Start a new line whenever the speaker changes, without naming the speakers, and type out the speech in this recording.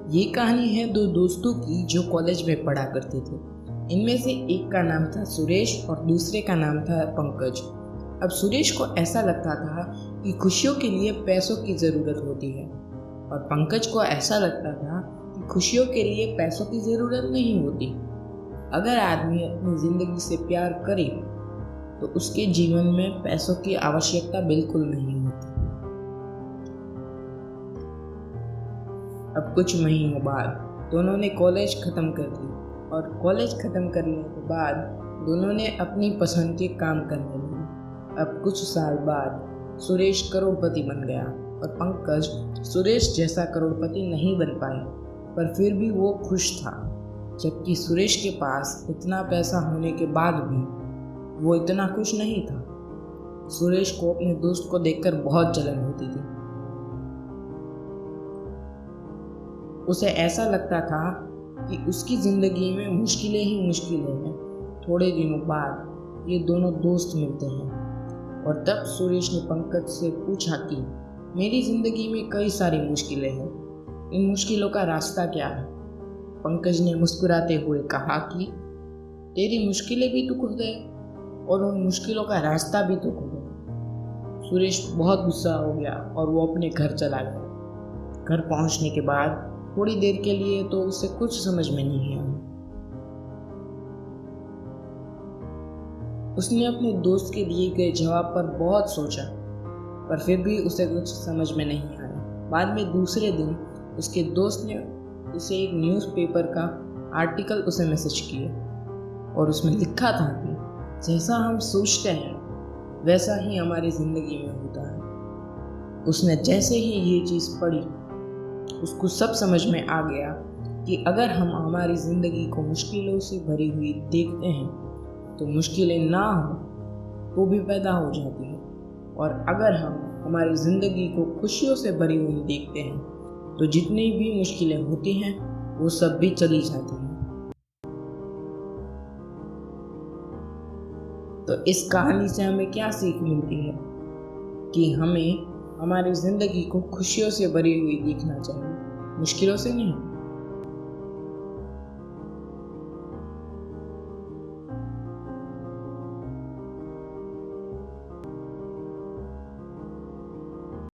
ये कहानी है दो दोस्तों की जो कॉलेज में पढ़ा करते थे। इनमें से एक का नाम था सुरेश और दूसरे का नाम था पंकज। अब सुरेश को ऐसा लगता था कि खुशियों के लिए पैसों की ज़रूरत होती है और पंकज को ऐसा लगता था कि खुशियों के लिए पैसों की ज़रूरत नहीं होती। अगर आदमी अपनी ज़िंदगी से प्यार करे तो उसके जीवन में पैसों की आवश्यकता बिल्कुल नहीं होती। अब कुछ महीनों बाद दोनों ने कॉलेज ख़त्म कर ली और कॉलेज ख़त्म करने के बाद दोनों ने अपनी पसंद के काम करने लगे। अब कुछ साल बाद सुरेश करोड़पति बन गया और पंकज सुरेश जैसा करोड़पति नहीं बन पाया, पर फिर भी वो खुश था। जबकि सुरेश के पास इतना पैसा होने के बाद भी वो इतना खुश नहीं था। सुरेश को अपने दोस्त को देखकर बहुत जलन होती थी। उसे ऐसा लगता था कि उसकी ज़िंदगी में मुश्किलें ही मुश्किलें हैं। थोड़े दिनों बाद ये दोनों दोस्त मिलते हैं और तब सुरेश ने पंकज से पूछा कि मेरी ज़िंदगी में कई सारी मुश्किलें हैं, इन मुश्किलों का रास्ता क्या है। पंकज ने मुस्कुराते हुए कहा कि तेरी मुश्किलें भी तो खुद है और उन मुश्किलों का रास्ता भी तो खुद है। सुरेश बहुत गुस्सा हो गया और वो अपने घर चला गया। घर पहुंचने के बाद थोड़ी देर के लिए तो उसे कुछ समझ में नहीं आया। उसने अपने दोस्त के दिए गए जवाब पर बहुत सोचा, पर फिर भी उसे कुछ समझ में नहीं आया। बाद में दूसरे दिन उसके दोस्त ने उसे एक न्यूज़पेपर का आर्टिकल उसे मैसेज किया और उसमें लिखा था कि जैसा हम सोचते हैं वैसा ही हमारी ज़िंदगी में होता है। उसने जैसे ही ये चीज़ पढ़ी उसको सब समझ में आ गया कि अगर हम हमारी ज़िंदगी को मुश्किलों से भरी हुई देखते हैं तो मुश्किलें ना हो वो भी पैदा हो जाती है, और अगर हम हमारी ज़िंदगी को खुशियों से भरी हुई देखते हैं तो जितनी भी मुश्किलें होती हैं वो सब भी चली जाती हैं। तो इस कहानी से हमें क्या सीख मिलती है कि हमें हमारी ज़िंदगी को खुशियों से भरी हुई देखना चाहिए, मुश्किलों से नहीं।